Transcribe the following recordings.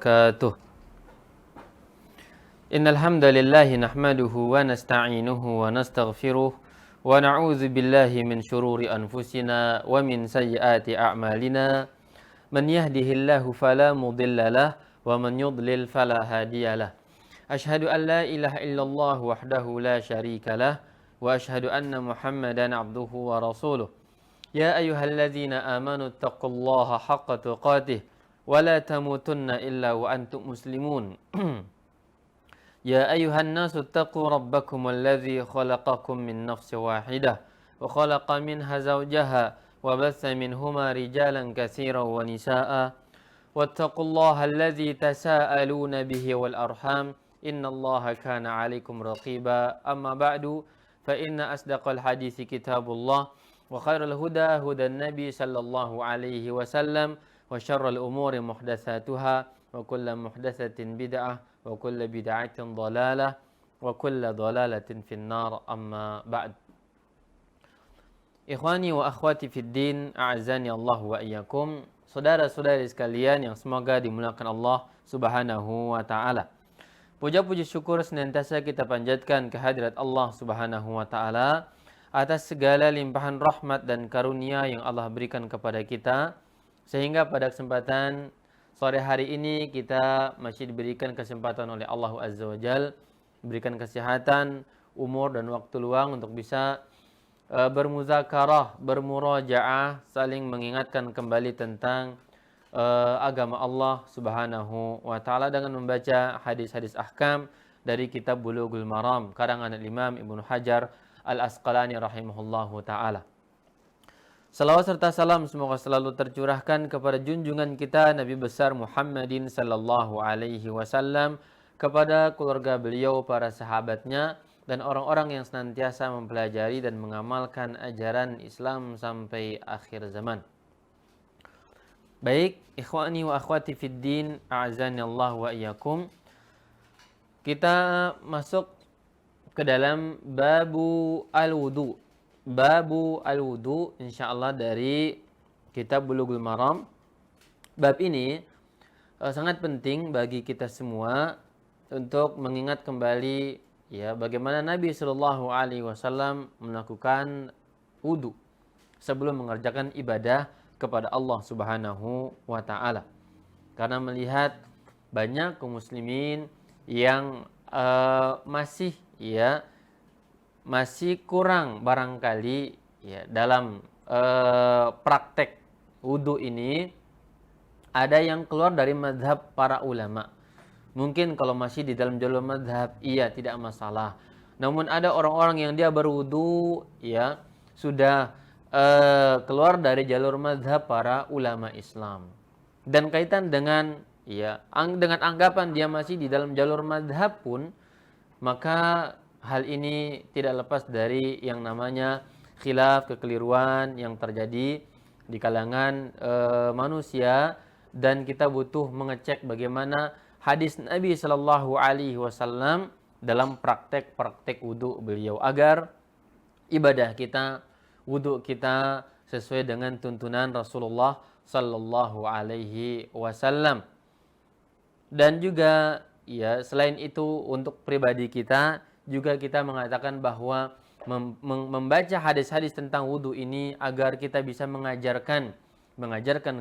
وبركاته. إن الحمد لله نحمده ونستعينه ونستغفره ونعوذ بالله من شرور أنفسنا ومن سيئات أعمالنا من يهده الله فلا مضل له ومن يضلل فلا هادي له أشهد أن لا إله إلا الله وحده لا شريك له وأشهد أن محمدا عبده ورسوله يا أيها الذين آمنوا اتقوا الله حق تقاته ولا تموتن إلا وأنتم مسلمون يا أيها الناس اتقوا ربكم الذي خلقكم من نفس واحدة وخلق منها زوجها وبث منهما رجالا كثيرا ونساء واتقوا الله الذي تساءلون به والأرحام إن الله كان عليكم رقيبا أما بعد فإن أصدق الحديث كتاب الله وخير الهدى هدى النبي صلى الله عليه وسلم وشر الأمور محدثاتها وكل محدثة بدعة وكل بدعة ضلالة وكل ضلالة في النار أما بعد. Ikhwani wa akhwati fid din, a'azzani Allah wa iyyakum. Saudara-saudari sekalian yang semoga dimuliakan Allah Subhanahu wa taala. Puja-puji syukur senantiasa kita panjatkan kehadirat Allah Subhanahu wa taala atas segala limpahan rahmat dan karunia yang Allah berikan kepada kita, sehingga pada kesempatan sore hari ini kita masih diberikan kesempatan oleh Allah Azza wa Jal, diberikan kesehatan, umur dan waktu luang untuk bisa bermuzakarah, bermurajaah, saling mengingatkan kembali tentang agama Allah Subhanahu wa taala dengan membaca hadis-hadis ahkam dari kitab Bulughul Maram karangan Imam Ibnu Hajar Al-Asqalani rahimahullahu taala. Salawat serta salam semoga selalu tercurahkan kepada junjungan kita Nabi besar Muhammadin sallallahu alaihi wasallam, kepada keluarga beliau, para sahabatnya, dan orang-orang yang senantiasa mempelajari dan mengamalkan ajaran Islam sampai akhir zaman. Baik, ikhwani wa akhwati fid din, a'azani Allah wa iyyakum. Kita masuk ke dalam babu al-wudu. Babu al-wudu insyaallah dari kitab Bulughul Maram. Bab ini sangat penting bagi kita semua untuk mengingat kembali ya bagaimana Nabi Shallallahu alaihi wasallam melakukan wudu sebelum mengerjakan ibadah kepada Allah Subhanahu wa taala. Karena melihat banyak kaum muslimin yang masih kurang barangkali ya dalam praktek wudu ini, ada yang keluar dari mazhab para ulama. Mungkin kalau masih di dalam jalur mazhab, iya tidak masalah. Namun ada orang-orang yang dia berwudu ya sudah keluar dari jalur mazhab para ulama Islam. Dan kaitan dengan dengan anggapan dia masih di dalam jalur mazhab pun, maka hal ini tidak lepas dari yang namanya khilaf, kekeliruan yang terjadi di kalangan manusia, dan kita butuh mengecek bagaimana hadis Nabi Shallallahu alaihi wasallam dalam praktek-praktek wudu beliau, agar ibadah kita, wudu kita sesuai dengan tuntunan Rasulullah Sallallahu alaihi wasallam. Dan juga ya selain itu untuk pribadi kita juga kita mengatakan bahwa membaca hadis-hadis tentang wudu ini agar kita bisa mengajarkan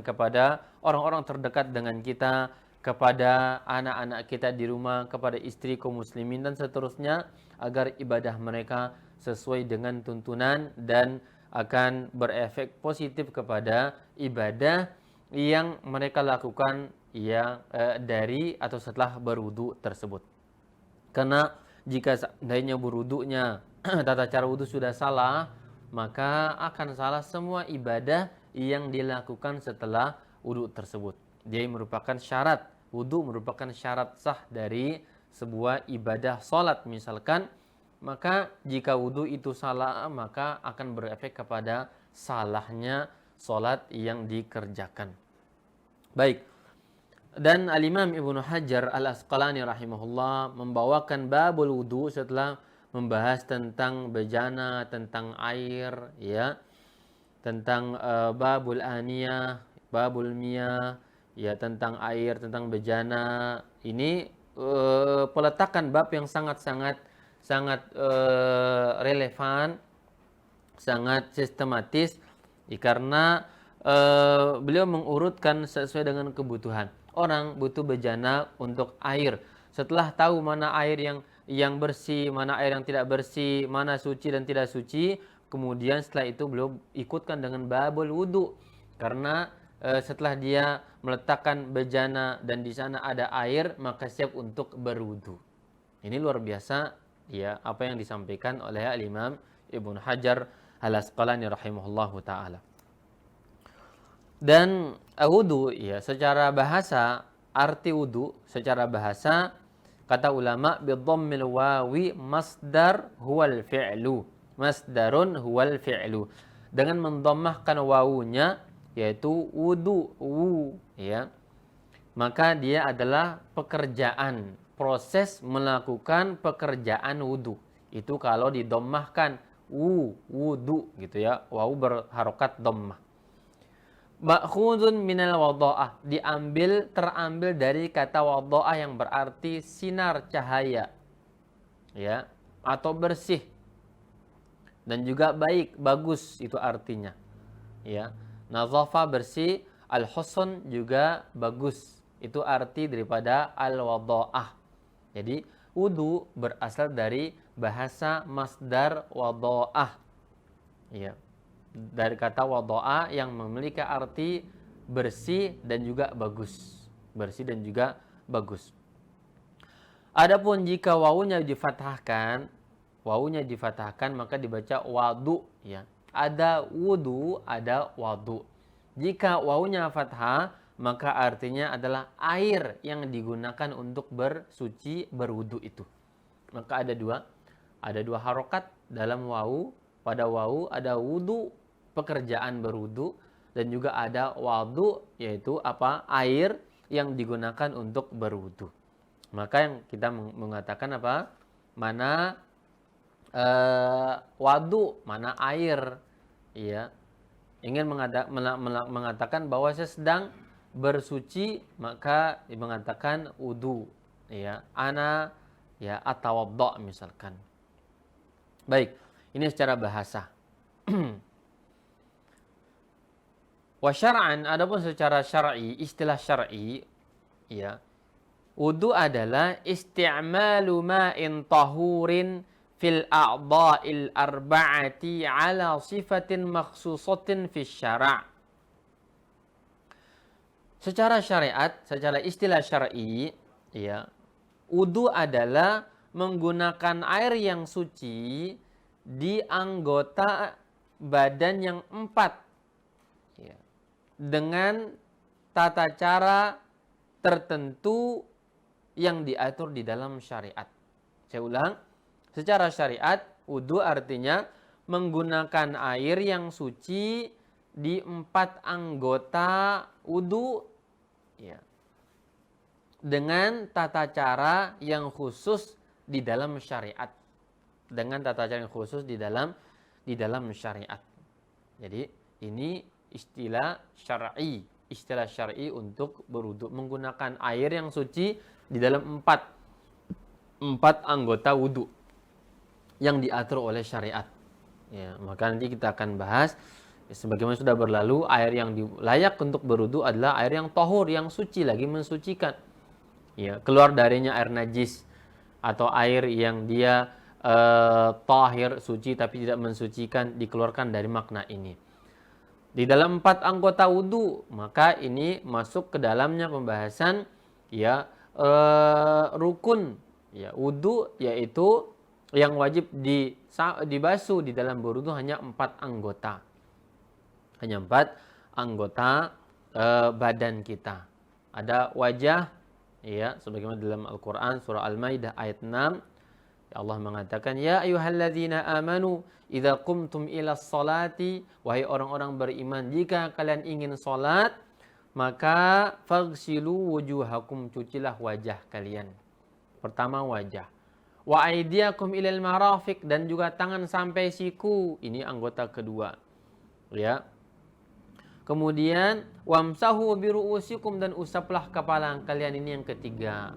kepada orang-orang terdekat dengan kita, kepada anak-anak kita di rumah, kepada istri kaum muslimin dan seterusnya, agar ibadah mereka sesuai dengan tuntunan dan akan berefek positif kepada ibadah yang mereka lakukan dari atau setelah berwudu tersebut. Karena jika seandainya berwudunya tata cara wudu sudah salah, maka akan salah semua ibadah yang dilakukan setelah wudu tersebut. Dia merupakan syarat, wudu merupakan syarat sah dari sebuah ibadah salat misalkan. Maka jika wudu itu salah, maka akan berefek kepada salahnya salat yang dikerjakan. Baik. Dan Al-Imam Ibnu Hajar Al-Asqalani rahimahullah membawakan babul wudu setelah membahas tentang bejana, tentang air, ya, tentang babul aniyah, babul miyah, ya tentang air, tentang bejana. Ini peletakan bab yang sangat relevan, sangat sistematis, karena beliau mengurutkan sesuai dengan kebutuhan. Orang butuh bejana untuk air. Setelah tahu mana air yang bersih, mana air yang tidak bersih, mana suci dan tidak suci, kemudian setelah itu beliau ikutkan dengan babul wudu. Karena setelah dia meletakkan bejana dan di sana ada air, maka siap untuk berwudu. Ini luar biasa ya apa yang disampaikan oleh Al-Imam Ibnu Hajar Al-Asqalani rahimahullahu taala. Dan wudu ya secara bahasa, arti wudu secara bahasa kata ulama bidhammil wawi masdar huwal fi'lu. Masdarun huwal fi'lu. Dengan mendommahkan wawunya yaitu wudu ya. Maka dia adalah pekerjaan, proses melakukan pekerjaan wudu. Itu kalau didommahkan wudu gitu ya. Wawu berharokat dommah. Ma'khudun minal wadha'ah, terambil dari kata wadha'ah yang berarti sinar cahaya ya atau bersih dan juga baik, bagus itu artinya ya. Nadhafa bersih, al-husn juga bagus, itu arti daripada al-wadha'ah. Jadi wudu berasal dari bahasa masdar wadha'ah ya, dari kata wadha'a yang memiliki arti bersih dan juga bagus. Bersih dan juga bagus. Adapun jika wawunya difathahkan maka dibaca wadu ya. Ada wudu, ada wadu. Jika wawunya fathah maka artinya adalah air yang digunakan untuk bersuci, berwudu itu. Maka ada dua harokat dalam wawu. Pada wawu ada wudu, pekerjaan berwudu, dan juga ada wadu yaitu apa? Air yang digunakan untuk berwudu. Maka yang kita mengatakan apa? Mana wadu, mana air. Ya. Ingin mengatakan bahwa saya sedang bersuci, maka mengatakan wudu. Ya, ana ya atawaddo misalkan. Baik, ini secara bahasa. Wa syar'an, adapun secara syar'i, istilah syar'i ya. Wudu adalah isti'malu ma'in tahurin fil a'dha'il arba'ati ala sifatin makhsusatin fi syara'. Secara syariat, secara istilah syar'i ya, wudu adalah menggunakan air yang suci di anggota badan yang 4 ya, dengan tata cara tertentu yang diatur di dalam syariat. Saya ulang, secara syariat wudu artinya menggunakan air yang suci di 4 anggota wudu ya, dengan tata cara yang khusus di dalam syariat. Dengan tata cara yang khusus di dalam syariat. Jadi ini istilah syar'i untuk berwudu, menggunakan air yang suci di dalam 4 anggota wudu yang diatur oleh syariat. Ya, maka nanti kita akan bahas ya, sebagaimana sudah berlalu, air yang layak untuk berwudu adalah air yang tahur, yang suci, lagi mensucikan. Ya, keluar darinya air najis atau air yang dia tahir, suci tapi tidak mensucikan, dikeluarkan dari makna ini. Di dalam 4 anggota wudu, maka ini masuk ke dalamnya pembahasan ya rukun ya wudu, yaitu yang wajib dibasuh di dalam berwudu hanya 4 anggota. Hanya 4 anggota badan kita. Ada wajah ya, sebagaimana dalam Al-Qur'an surah Al-Maidah ayat 6. Allah mengatakan, ya ayyuhalladzina amanu idza qumtum ilas salati, wahai orang-orang beriman, jika kalian ingin salat maka faghsilu wujuhakum, cucilah wajah kalian. Pertama wajah. Wa aydiyakum ilal marafiq, dan juga tangan sampai siku. Ini anggota kedua. Ya. Kemudian wamsahu biru'usikum, dan usaplah kepala kalian, ini yang ketiga.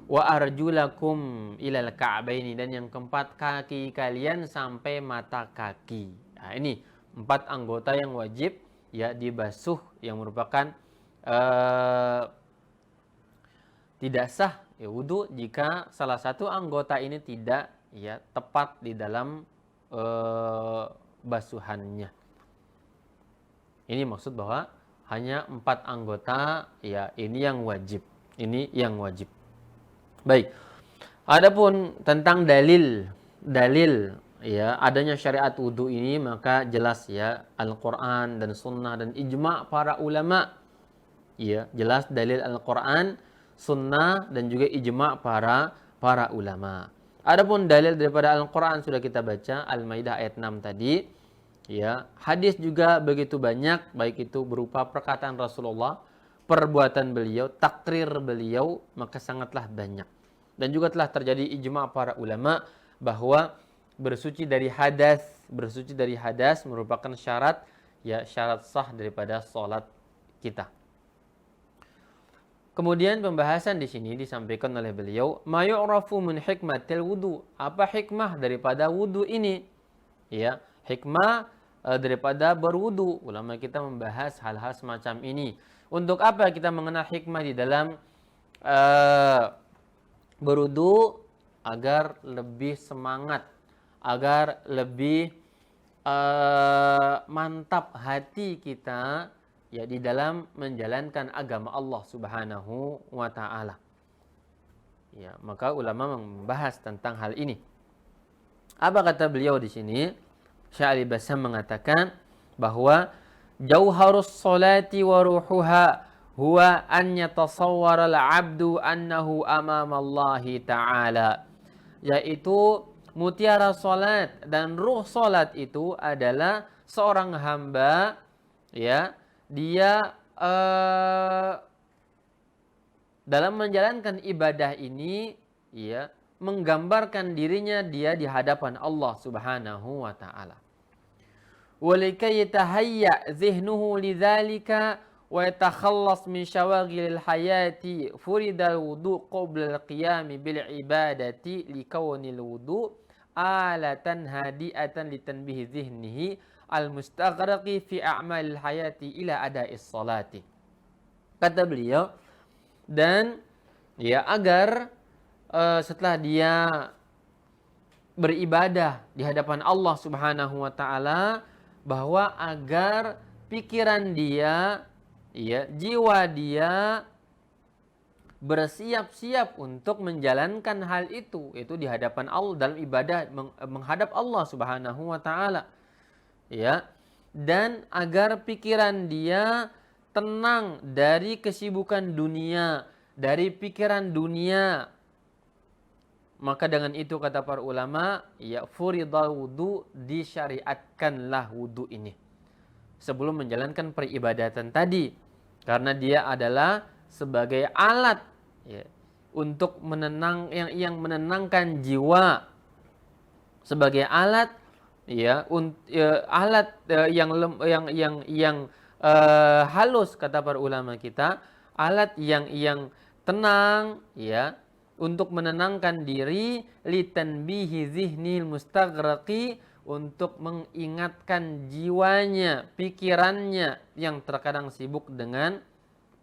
Wa arjulakum ilal ka'baini, dan yang keempat kaki kalian sampai mata kaki. Nah, ini 4 anggota yang wajib ya dibasuh, yang merupakan tidak sah ya wudu jika salah satu anggota ini tidak ya tepat di dalam basuhannya. Ini maksud bahwa hanya 4 anggota ya ini yang wajib. Ini yang wajib. Baik. Adapun tentang dalil ya adanya syariat wudu ini, maka jelas ya Al-Qur'an dan Sunnah dan ijma' para ulama. Ya, jelas dalil Al-Qur'an, Sunnah dan juga ijma' para ulama. Adapun dalil daripada Al-Qur'an sudah kita baca, Al-Maidah ayat 6 tadi. Ya, hadis juga begitu banyak, baik itu berupa perkataan Rasulullah, perbuatan beliau, takrir beliau, maka sangatlah banyak. Dan juga telah terjadi ijma' para ulama bahwa bersuci dari hadas merupakan syarat sah daripada salat kita. Kemudian pembahasan di sini disampaikan oleh beliau, ma yu'rafu min hikmatil wudu. Apa hikmah daripada wudu ini? Ya, hikmah daripada berwudu. Ulama kita membahas hal-hal semacam ini. Untuk apa kita mengenal hikmah di dalam berwudu? Agar lebih semangat, agar lebih mantap hati kita ya di dalam menjalankan agama Allah Subhanahu wa taala. Ya, maka ulama membahas tentang hal ini. Apa kata beliau di sini? Syekh Ali Bassam mengatakan bahwa jauharus salati wa ruhuha huwa an yatasawwara al-'abdu annahu amama Allah taala. Yaitu mutiara salat dan ruh salat itu adalah seorang hamba ya, dia dalam menjalankan ibadah ini ya menggambarkan dirinya dia di hadapan Allah Subhanahu wa taala. Walikay yatahayya dhihnuhu lidzalika wa yatakhallas min syawagilil hayati furidal wudu qabla al-qiyam bil ibadati likawnil wudu alatan hadiatan litanbihi dhihnihi al-mustaghraqi fi a'malil hayati ila ada'is salati. Kata beliau, dan ya agar setelah dia beribadah di hadapan Allah Subhanahu wa taala, bahwa agar pikiran dia ya, jiwa dia bersiap-siap untuk menjalankan hal itu di hadapan Allah dalam ibadah menghadap Allah Subhanahu wa taala. Ya. Dan agar pikiran dia tenang dari kesibukan dunia, dari pikiran dunia. Maka dengan itu kata para ulama, ya furidal wudu, disyariatkanlah wudu ini sebelum menjalankan peribadatan tadi. Karena dia adalah sebagai alat ya, untuk yang menenangkan jiwa, sebagai alat ya, alat yang halus kata para ulama kita, alat yang tenang ya, untuk menenangkan diri, litanbihi zihnil mustaghraqi, untuk mengingatkan jiwanya, pikirannya yang terkadang sibuk dengan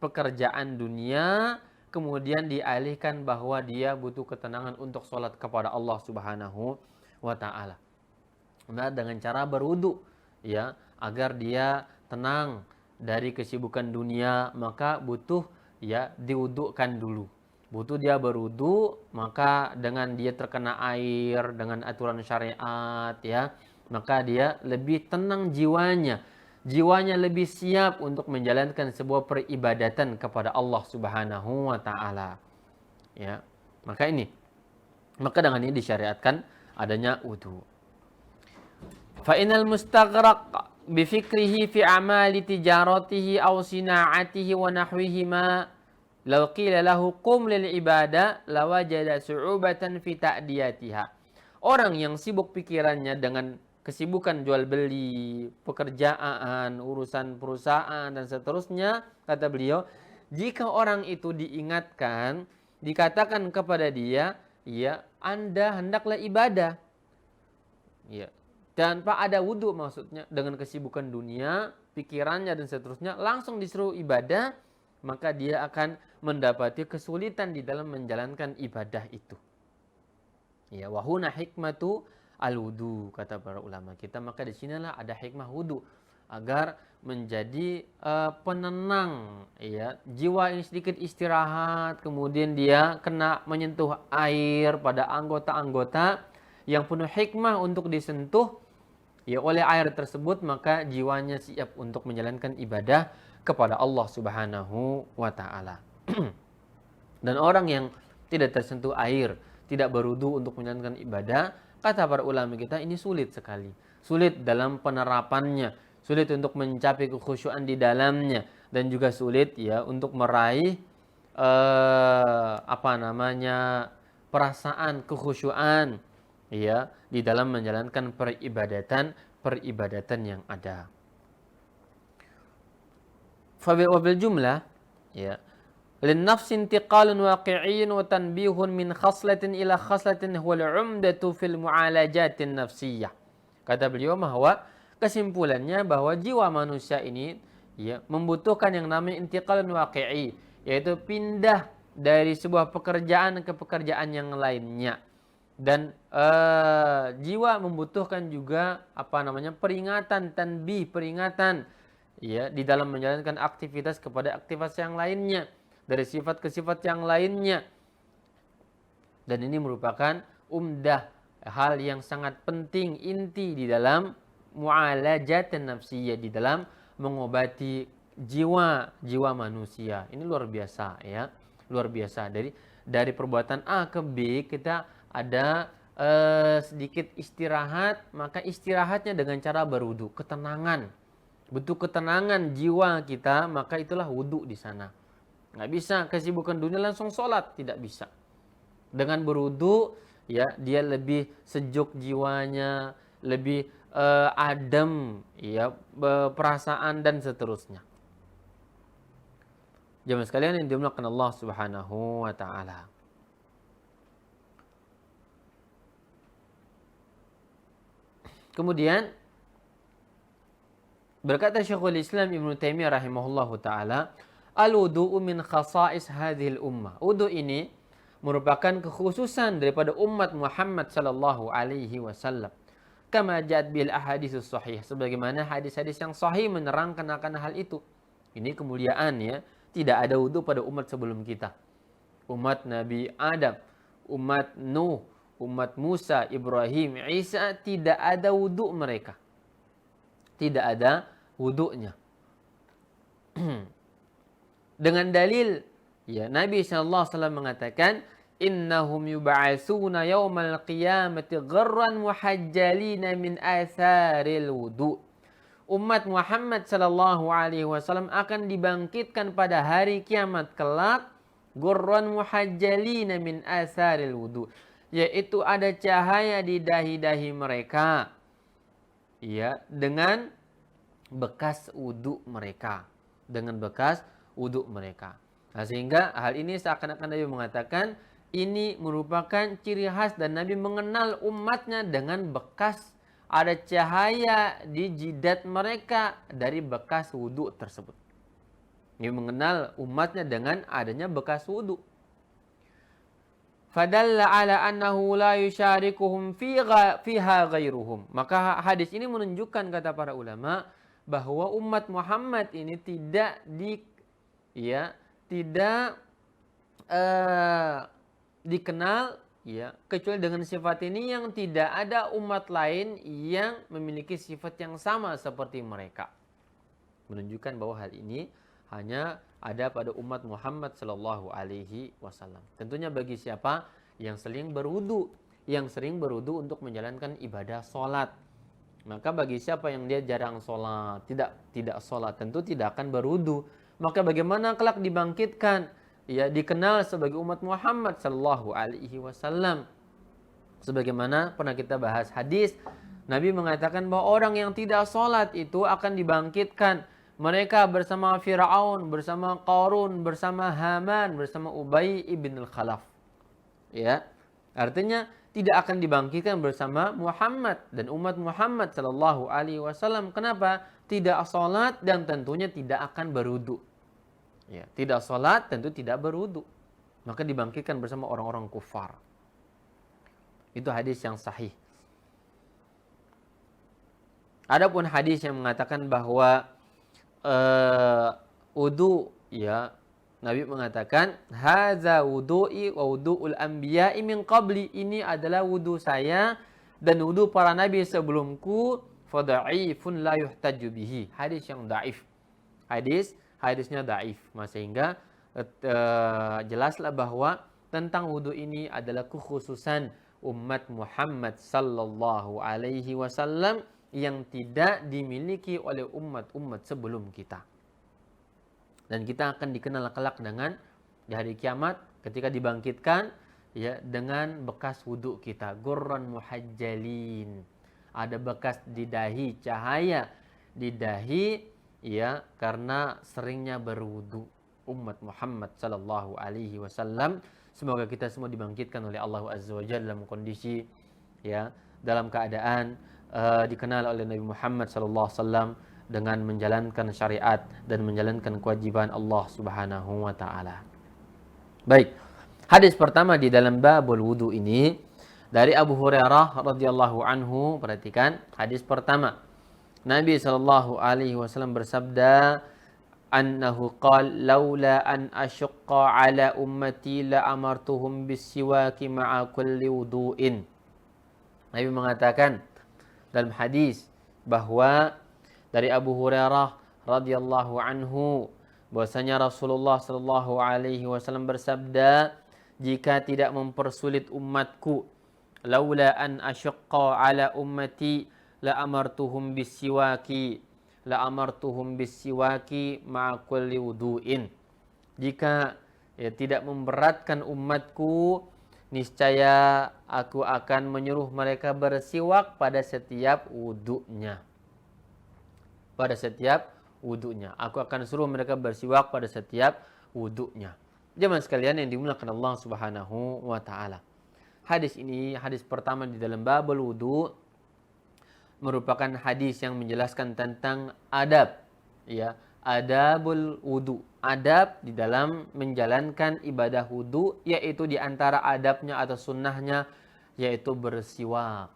pekerjaan dunia, kemudian dialihkan bahwa dia butuh ketenangan untuk sholat kepada Allah Subhanahu wa taala. Nah, dengan cara berwudu ya, agar dia tenang dari kesibukan dunia, maka butuh ya diwudukan dulu. Butuh dia berwudu, maka dengan dia terkena air dengan aturan syariat ya, maka dia lebih tenang jiwanya. Jiwanya lebih siap untuk menjalankan sebuah peribadatan kepada Allah Subhanahu wa taala. Ya. Maka dengan ini disyariatkan adanya wudu. Fa inal mustaghraq bi fikrihi fi amali tijaratihi aw sina'atihi wa nahwihima law qila lahu qum lil ibadah lawajada su'ubatan fi ta'diyatiha. Orang yang sibuk pikirannya dengan kesibukan jual beli, pekerjaan, urusan perusahaan dan seterusnya, kata beliau, jika orang itu diingatkan, dikatakan kepada dia, ya, Anda hendaklah ibadah. Ya. Tanpa ada wudhu maksudnya, dengan kesibukan dunia, pikirannya dan seterusnya, langsung disuruh ibadah, maka dia akan mendapati kesulitan di dalam menjalankan ibadah itu. Ya, wahuna hikmatu al-wudu, kata para ulama kita. Maka di sinilah ada hikmah wudu, agar menjadi penenang, ya, jiwa ini sedikit istirahat, kemudian dia kena menyentuh air pada anggota-anggota yang penuh hikmah untuk disentuh, ya, oleh air tersebut, maka jiwanya siap untuk menjalankan ibadah kepada Allah Subhanahu wa taala. Dan orang yang tidak tersentuh air, tidak berwudu untuk menjalankan ibadah, kata para ulama kita, ini sulit sekali. Sulit dalam penerapannya, sulit untuk mencapai kekhusyuan di dalamnya, dan juga sulit, ya, untuk meraih perasaan kekhusyuan, ya, di dalam menjalankan peribadatan yang ada. Wabil jumlah, ya, للنفس انتقال واقعي وتنبيه من خصلة إلى خصلة هو العمدة في المعالجات النفسية. Kata beliau bahwa kesimpulannya bahwa jiwa manusia ini, ya, membutuhkan yang namanya intiqalun waqi'i, yaitu pindah dari sebuah pekerjaan ke pekerjaan yang lainnya. Dan jiwa membutuhkan juga peringatan, tanbih, peringatan, ya, di dalam menjalankan aktivitas kepada aktivitas yang lainnya, dari sifat ke sifat yang lainnya. Dan ini merupakan umdah, hal yang sangat penting, inti di dalam mu'alajat nafsiyah, di dalam mengobati jiwa manusia. Ini luar biasa, ya, luar biasa. Dari perbuatan A ke B kita ada sedikit istirahat, maka istirahatnya dengan cara berwudu, ketenangan, butuh ketenangan jiwa kita, maka itulah wudu di sana. Nggak bisa kesibukan dunia langsung sholat, tidak bisa. Dengan berwudu, ya, dia lebih sejuk jiwanya, lebih adem, ya, perasaan dan seterusnya. Jemaah sekalian yang dimuliakan Allah Subhanahu wa taala. Kemudian berkata Syekhul Islam Ibnu Taimiyah rahimahullahu taala, al-wudu'u min khasa'is hadhil ummah. Wudu ini merupakan kekhususan daripada umat Muhammad sallallahu alaihi wasallam. Kama ja'at bil ahaditsus sahih, sebagaimana hadis-hadis yang sahih menerangkan akan hal itu. Ini kemuliaan, ya. Tidak ada wudu pada umat sebelum kita. Umat Nabi Adam, umat Nuh, umat Musa, Ibrahim, Isa, tidak ada wudu mereka. Tidak ada wudunya. Dengan dalil, ya, Nabi SAW mengatakan, innahum yub'atsuna yaumal qiyamati gharran muhajjalina min atharil wudu. Umat Muhammad sallallahu alaihi wasallam akan dibangkitkan pada hari kiamat kelak gharran muhajjalina min atharil wudu, yaitu ada cahaya di dahi-dahi mereka, ya, dengan bekas wudu mereka, dengan bekas wudu mereka. Nah, sehingga hal ini seakan-akan Nabi mengatakan ini merupakan ciri khas, dan Nabi mengenal umatnya dengan bekas, ada cahaya di jidat mereka dari bekas wudu tersebut. Nabi mengenal umatnya dengan adanya bekas wudu. Fadalla ala annahu la yusyarikuhum fiha ghairuhum. Maka hadis ini menunjukkan, kata para ulama, bahwa umat Muhammad ini tidak dikenal, ya, kecuali dengan sifat ini, yang tidak ada umat lain yang memiliki sifat yang sama seperti mereka. Menunjukkan bahwa hal ini hanya ada pada umat Muhammad sallallahu alaihi wasallam. Tentunya bagi siapa yang sering berwudu, untuk menjalankan ibadah sholat. Maka bagi siapa yang dia jarang sholat, tidak sholat, tentu tidak akan berwudu. Maka bagaimana kelak dibangkitkan, ya, dikenal sebagai umat Muhammad sallallahu alaihi wasallam. Sebagaimana pernah kita bahas hadis Nabi mengatakan bahwa orang yang tidak sholat itu akan dibangkitkan. Mereka bersama Fir'aun, bersama Qarun, bersama Haman, bersama Ubay ibn al-Khalaf. Ya, artinya tidak akan dibangkitkan bersama Muhammad dan umat Muhammad Sallallahu Alaihi Wasallam. Kenapa? Tidak sholat dan tentunya tidak akan berwudu. Ya, tidak sholat tentu tidak berwudu. Maka dibangkitkan bersama orang-orang kufar. Itu hadis yang sahih. Adapun hadis yang mengatakan bahwa wudu, ya, Nabi mengatakan hadza wudu'i wa wudu'ul anbiya'i min qabli, ini adalah wudu saya dan wudu para nabi sebelumku, fadha'ifun la yuhtaju bihi. Hadis yang dhaif. Hadisnya dhaif. Sehingga jelaslah bahwa tentang wudu ini adalah kekhususan umat Muhammad sallallahu alaihi wasallam yang tidak dimiliki oleh umat-umat sebelum kita. Dan kita akan dikenal kelak dengan di hari kiamat ketika dibangkitkan, ya, dengan bekas wudhu kita, gurran muhajjalin. Ada bekas di dahi, cahaya di dahi, ya, karena seringnya berwudhu umat Muhammad sallallahu alaihi wasallam. Semoga kita semua dibangkitkan oleh Allah Azza wa Jalla dalam kondisi, ya, dalam keadaan dikenal oleh Nabi Muhammad sallallahu alaihi wasallam dengan menjalankan syariat dan menjalankan kewajiban Allah Subhanahu wa taala. Baik. Hadis pertama di dalam babul wudu ini dari Abu Hurairah radhiyallahu anhu. Perhatikan hadis pertama. Nabi sallallahu alaihi wasallam bersabda, annahu qala laula an asyqa ala ummati la amartuhum bis-siwaki ma'a kulli wudu'in. Nabi mengatakan dalam hadis bahwa dari Abu Hurairah radhiyallahu anhu bahwasanya Rasulullah sallallahu alaihi wasallam bersabda, jika tidak mempersulit umatku, laula an asyqa ala ummati la amartuhum bis-siwaki ma'a kulli wudu'in. Jika tidak memberatkan umatku, niscaya aku akan menyuruh mereka bersiwak pada setiap wudunya. Aku akan suruh mereka bersiwak pada setiap wudunya. Jemaah sekalian yang dimuliakan Allah Subhanahu wa taala. Hadis ini, hadis pertama di dalam babul wudu, merupakan hadis yang menjelaskan tentang adab, ya, adabul wudu, adab di dalam menjalankan ibadah wudu, yaitu di antara adabnya atau sunnahnya yaitu bersiwak.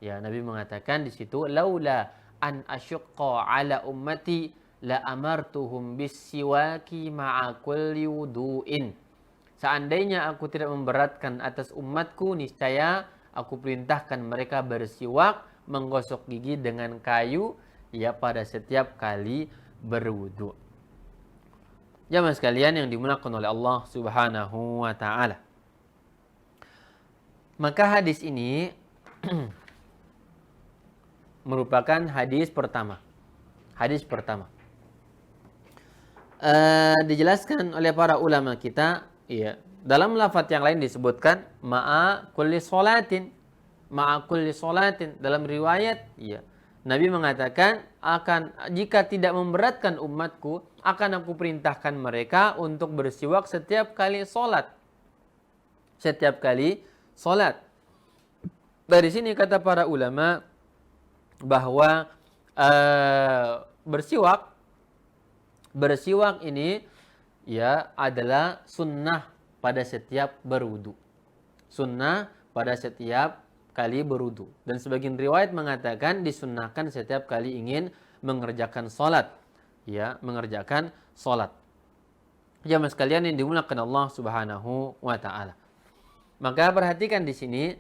Ya, Nabi mengatakan di situ, laula an asyqa ala ummati la amartuhum bis-siwaki ma'a kulli wudu'in. Seandainya aku tidak memberatkan atas umatku, niscaya aku perintahkan mereka bersiwak, menggosok gigi dengan kayu, ya, pada setiap kali berwudu. Jamaah sekalian yang dimuliakan oleh Allah Subhanahu wa taala. Maka hadis ini merupakan hadis pertama. Dijelaskan oleh para ulama kita, ya, dalam lafaz yang lain disebutkan ma'a kulli salatin. Dalam riwayat, ya, Nabi mengatakan jika tidak memberatkan umatku, akan aku perintahkan mereka untuk bersiwak setiap kali solat. Dari sini kata para ulama bahwa bersiwak ini, ya, adalah sunnah pada setiap berwudu. Kali berwudu. Dan sebagian riwayat mengatakan disunnahkan setiap kali ingin mengerjakan salat. Ya, mengerjakan salat. Jamaah sekalian yang dimuliakan Allah Subhanahu wa taala. Maka perhatikan di sini,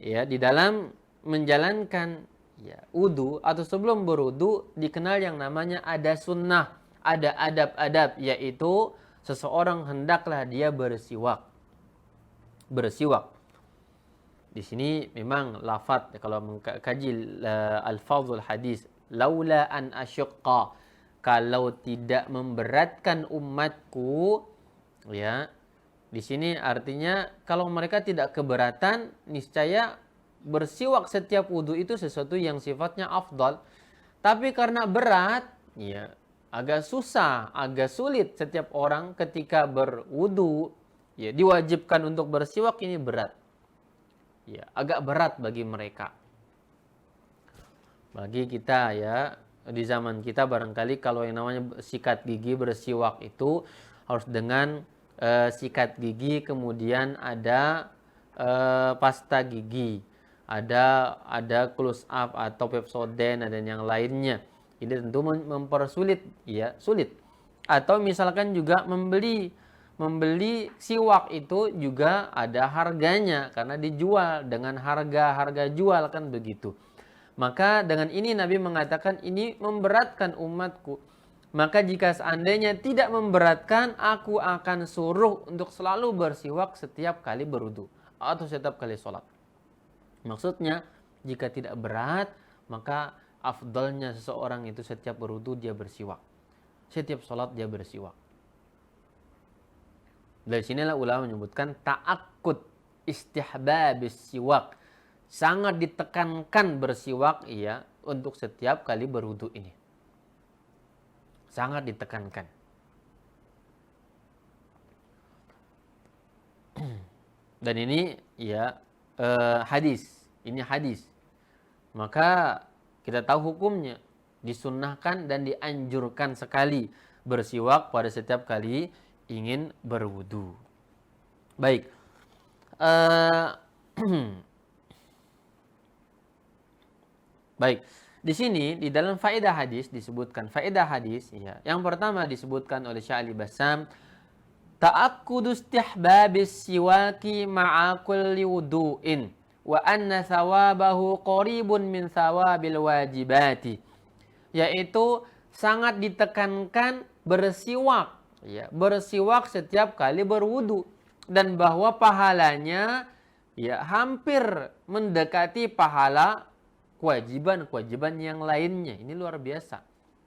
ya, di dalam menjalankan, ya, wudu atau sebelum berwudu dikenal yang namanya ada sunnah, ada adab-adab, yaitu seseorang hendaklah dia bersiwak. Di sini memang lafaz, kalau mengkaji alfazul hadis, laula an asyqa, kalau tidak memberatkan umatku, ya, di sini artinya kalau mereka tidak keberatan, niscaya bersiwak setiap wudu itu sesuatu yang sifatnya afdal. Tapi karena berat, ya agak susah, agak sulit setiap orang ketika berwudu, ya diwajibkan untuk bersiwak ini berat. Ya, agak berat bagi mereka. Bagi kita ya, di zaman kita barangkali kalau yang namanya sikat gigi bersiwak itu harus dengan sikat gigi, kemudian ada pasta gigi, ada close up atau Pepsodent dan yang lainnya. Ini tentu mempersulit, ya sulit. Atau misalkan juga membeli siwak itu juga ada harganya karena dijual dengan harga jual kan begitu. Maka dengan ini Nabi mengatakan ini memberatkan umatku. Maka jika seandainya tidak memberatkan, aku akan suruh untuk selalu bersiwak setiap kali berwudu atau setiap kali sholat. Maksudnya, jika tidak berat, maka afdalnya seseorang itu setiap berwudu dia bersiwak. Setiap sholat dia bersiwak. Dari sinilah ulama menyebutkan ta'akkud istihbabis siwak. Sangat ditekankan bersiwak ya untuk setiap kali berwudu ini. Sangat ditekankan. Dan ini ya hadis. Ini hadis. Maka kita tahu hukumnya. Disunnahkan dan dianjurkan sekali bersiwak pada setiap kali ingin berwudu. Baik. Baik. Di sini di dalam faedah hadis disebutkan faedah hadis ya. Yang pertama disebutkan oleh Syekh Ali Bassam ta'akkudu istihbabis siwaki ma'a kulli wudu'in wa anna thawabahu qaribun min thawabil wajibati. Yaitu sangat ditekankan bersiwak ya, bersiwak setiap kali berwudu dan bahwa pahalanya ya hampir mendekati pahala kewajiban-kewajiban yang lainnya. Ini luar biasa.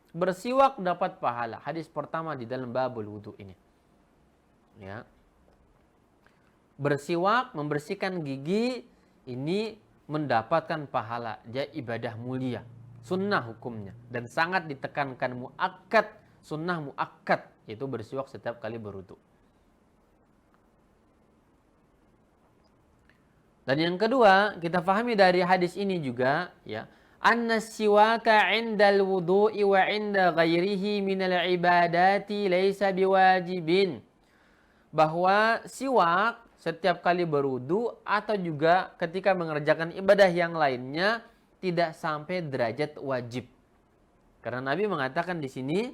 Bersiwak dapat pahala. Hadis pertama di dalam babul wudu ini. Ya. Bersiwak, membersihkan gigi ini mendapatkan pahala. Dia ibadah mulia. Sunnah hukumnya. Dan sangat ditekankan muakkad. Sunnah muakkad. Yaitu bersiwak setiap kali berwudu. Dan yang kedua, kita pahami dari hadis ini juga ya, anna siwaka 'indal wudu'i wa 'inda ghairihi minal ibadati laisa biwajibin. Bahwa siwak setiap kali berwudu atau juga ketika mengerjakan ibadah yang lainnya tidak sampai derajat wajib. Karena Nabi mengatakan di sini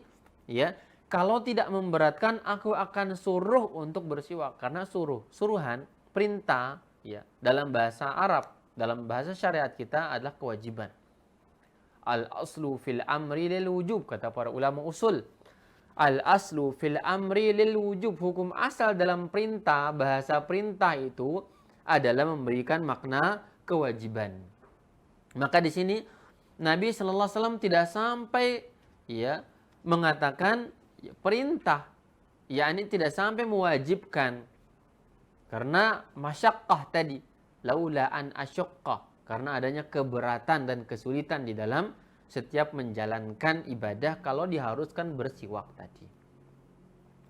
ya, kalau tidak memberatkan aku akan suruh untuk bersiwak. Karena suruhan, perintah ya, dalam bahasa Arab, dalam bahasa syariat kita adalah kewajiban. Al-aslu fil amri lil wujub, kata para ulama usul. Al-aslu fil amri lil wujub, hukum asal dalam perintah, bahasa perintah itu adalah memberikan makna kewajiban. Maka di sini Nabi sallallahu alaihi wasallam tidak sampai ya mengatakan ya, perintah, yakni tidak sampai mewajibkan. Karena masyaqqah tadi, laula an asyaqqa, karena adanya keberatan dan kesulitan di dalam setiap menjalankan ibadah kalau diharuskan bersiwak tadi.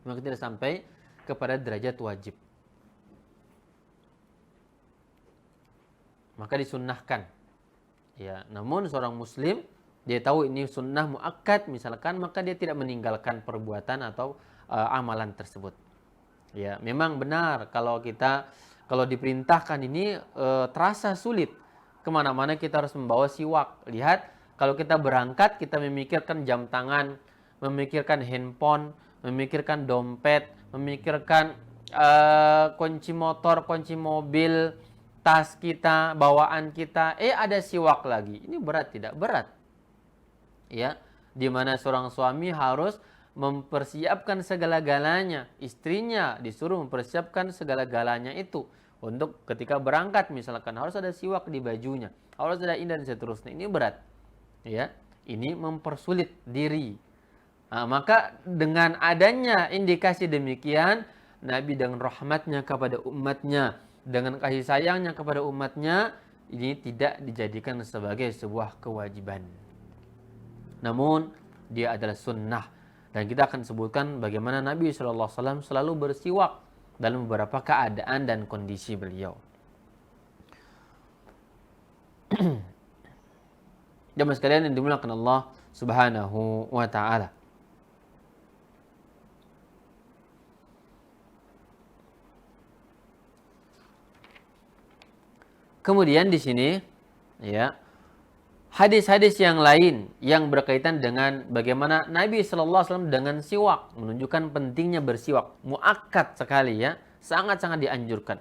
Maka tidak sampai kepada derajat wajib. Maka disunnahkan. Ya, namun seorang muslim dia tahu ini sunnah muakkad misalkan, maka dia tidak meninggalkan perbuatan atau amalan tersebut. Ya, memang benar kalau diperintahkan ini terasa sulit. Kemana-mana kita harus membawa siwak. Lihat, kalau kita berangkat kita memikirkan jam tangan, memikirkan handphone, memikirkan dompet, memikirkan kunci motor, kunci mobil, tas kita, bawaan kita. Ada siwak lagi. Ini berat tidak? Berat. Ya, di mana seorang suami harus mempersiapkan segala-galanya. Istrinya disuruh mempersiapkan segala-galanya itu. Untuk ketika berangkat misalkan harus ada siwak di bajunya. Harus ada ini dan seterusnya. Ini berat. Ya, ini mempersulit diri. Nah, maka dengan adanya indikasi demikian, Nabi dengan rahmatnya kepada umatnya, dengan kasih sayangnya kepada umatnya, ini tidak dijadikan sebagai sebuah kewajiban. Namun dia adalah sunnah. Dan kita akan sebutkan bagaimana Nabi SAW selalu bersiwak dalam beberapa keadaan dan kondisi beliau. Jemaah sekalian yang dimuliakan Allah Subhanahu wa taala. Kemudian di sini ya, hadis-hadis yang lain yang berkaitan dengan bagaimana Nabi sallallahu alaihi wasallam dengan siwak menunjukkan pentingnya bersiwak, muakkad sekali ya, sangat-sangat dianjurkan.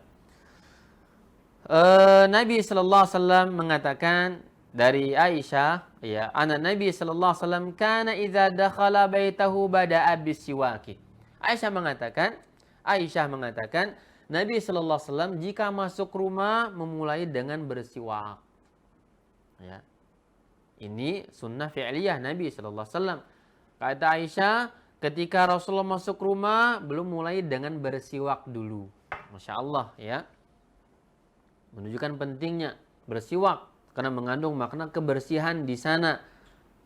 Nabi sallallahu alaihi wasallam mengatakan dari Aisyah ya, anak Nabi sallallahu alaihi wasallam kana idza dakhala baitahu bada'a bisiwaki. Aisyah mengatakan Nabi sallallahu alaihi wasallam jika masuk rumah memulai dengan bersiwak. Ya. Ini sunnah fi'liyah Nabi sallallahu alaihi wasallam. Kata Aisyah, ketika Rasulullah masuk rumah belum mulai dengan bersiwak dulu. Masya Allah ya. Menunjukkan pentingnya bersiwak karena mengandung makna kebersihan di sana.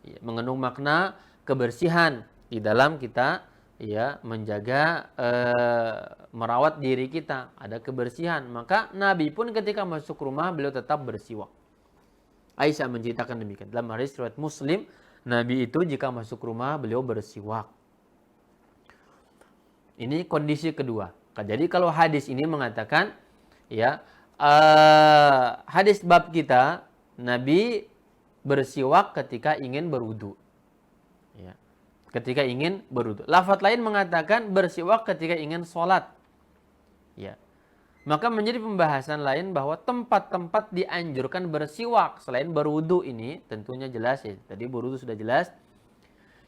Ya, mengandung makna kebersihan di dalam kita ya menjaga merawat diri kita, ada kebersihan. Maka Nabi pun ketika masuk rumah beliau tetap bersiwak. Aisyah menceritakan demikian. Dalam hadis riwayat Muslim, Nabi itu jika masuk rumah beliau bersiwak. Ini kondisi kedua. Jadi kalau hadis ini mengatakan ya hadis bab kita Nabi bersiwak ketika ingin berwudu. Ya. Ketika ingin berwudu. Lafaz lain mengatakan bersiwak ketika ingin sholat. Ya. Maka menjadi pembahasan lain bahwa tempat-tempat dianjurkan bersiwak selain berwudu ini tentunya jelas ya. Tadi berwudu sudah jelas.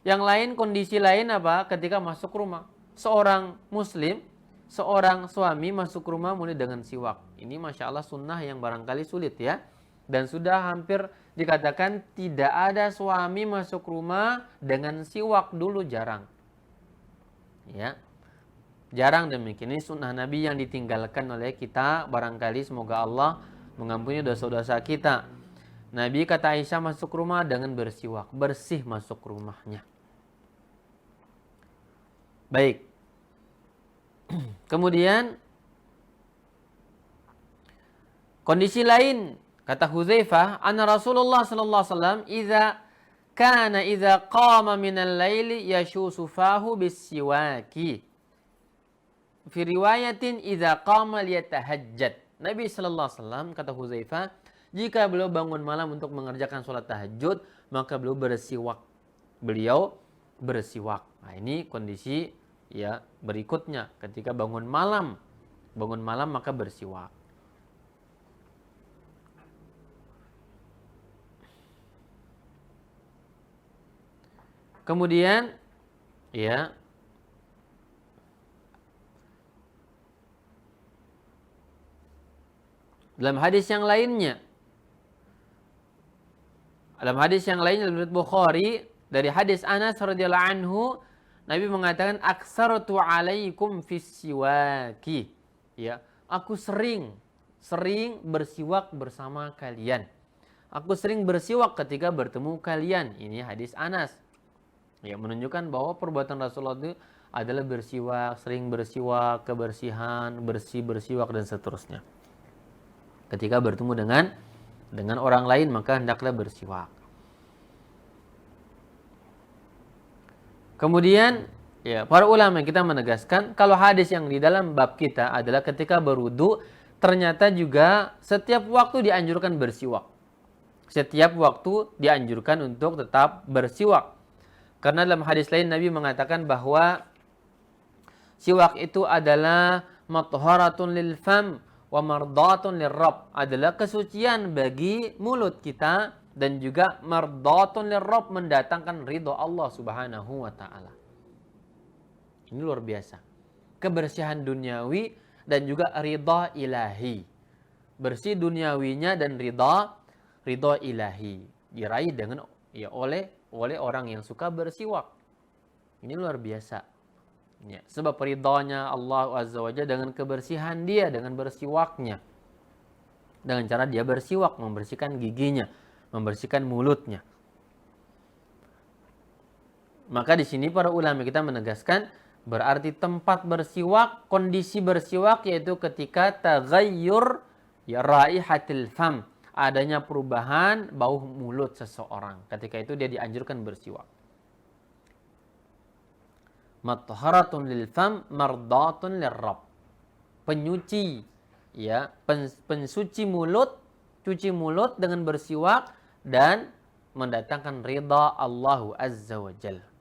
Yang lain, kondisi lain apa? Ketika masuk rumah. Seorang muslim, seorang suami masuk rumah mulai dengan siwak. Ini Masya Allah sunnah yang barangkali sulit ya. Dan sudah hampir dikatakan tidak ada suami masuk rumah dengan siwak dulu, jarang. Ya. Jarang demikian. Ini sunnah Nabi yang ditinggalkan oleh kita. Barangkali semoga Allah mengampuni dosa-dosa kita. Nabi kata Aisyah masuk rumah dengan bersiwak. Bersih masuk rumahnya. Baik. Kemudian kondisi lain kata Hudzaifah, anna Rasulullah sallallahu alaihi wasallam idza qama minal laili yashusu fahu bis-siwaki. Fi riwayatin idza qama liyatahajjad. Nabi sallallahu alaihi wasallam kata Hudzaifah, jika beliau bangun malam untuk mengerjakan salat tahajud, maka beliau bersiwak. Nah, ini kondisi ya berikutnya ketika bangun malam maka bersiwak. Kemudian ya dalam hadis yang lainnya menurut Bukhari dari hadis Anas radhiyallahu anhu, Nabi mengatakan aksartu alaikum fis siwaki. Ya, aku sering bersiwak bersama kalian. Aku sering bersiwak ketika bertemu kalian. Ini hadis Anas. Ya, menunjukkan bahwa perbuatan Rasulullah itu adalah bersiwak, sering bersiwak, kebersihan, bersiwak dan seterusnya. Ketika bertemu dengan orang lain maka hendaklah bersiwak. Kemudian ya para ulama kita menegaskan kalau hadis yang di dalam bab kita adalah ketika berwudu, ternyata juga setiap waktu dianjurkan bersiwak. Setiap waktu dianjurkan untuk tetap bersiwak. Karena dalam hadis lain Nabi mengatakan bahwa siwak itu adalah matharatun lil fam wa mardatun lirrabb, adalah kesucian bagi mulut kita dan juga mardatun lirrabb, mendatangkan ridha Allah Subhanahu wa taala. Ini luar biasa. Kebersihan duniawi dan juga ridha ilahi. Bersih duniawinya dan ridha ilahi diraih dengan ya oleh orang yang suka bersiwak. Ini luar biasa. Ya, sebab ridhanya Allah Azza wa Jalla dengan kebersihan dia, dengan bersiwaknya. dengan cara dia bersiwak, membersihkan giginya, membersihkan mulutnya. Maka di sini para ulama kita menegaskan berarti tempat bersiwak, kondisi bersiwak yaitu ketika taghayyur ya raihatil fam, adanya perubahan bau mulut seseorang. Ketika itu dia dianjurkan bersiwak. Matharatun lil fam mardatun lirrabb. Penyuci ya, pensuci mulut, cuci mulut dengan bersiwak dan mendatangkan ridha Allah Azza wa Jalla.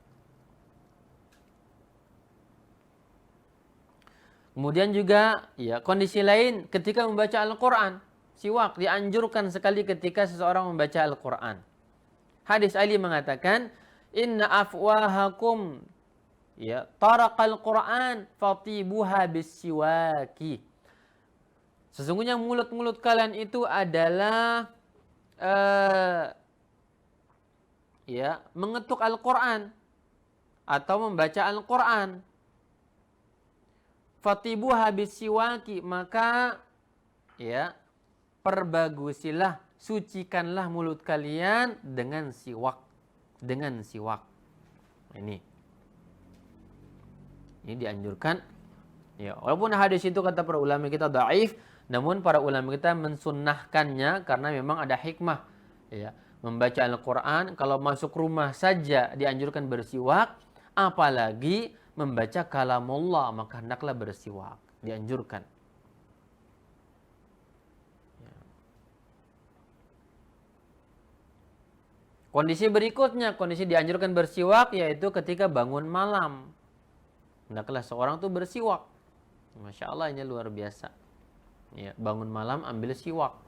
Kemudian juga ya kondisi lain ketika membaca Al-Qur'an, siwak dianjurkan sekali ketika seseorang membaca Al-Qur'an. Hadis Ali mengatakan, "Inna afwahakum ya taraqal Qur'an fatibuha bisiwaki." Sesungguhnya mulut-mulut kalian itu adalah ya mengetuk Al-Qur'an atau membaca Al-Qur'an. Fatibuha bisiwaki, maka ya perbagusilah, sucikanlah mulut kalian dengan siwak, dengan siwak. Ini dianjurkan. Ya, walaupun hadis itu kata para ulama kita dhaif, namun para ulama kita mensunnahkannya karena memang ada hikmah. Ya, membaca Al-Qur'an kalau masuk rumah saja dianjurkan bersiwak, apalagi membaca kalamullah, maka hendaklah bersiwak, dianjurkan. Ya. Kondisi berikutnya, kondisi dianjurkan bersiwak yaitu ketika bangun malam. Hendaklah seorang tuh bersiwak. Masya Allah, ini luar biasa. Ya, bangun malam ambil siwak.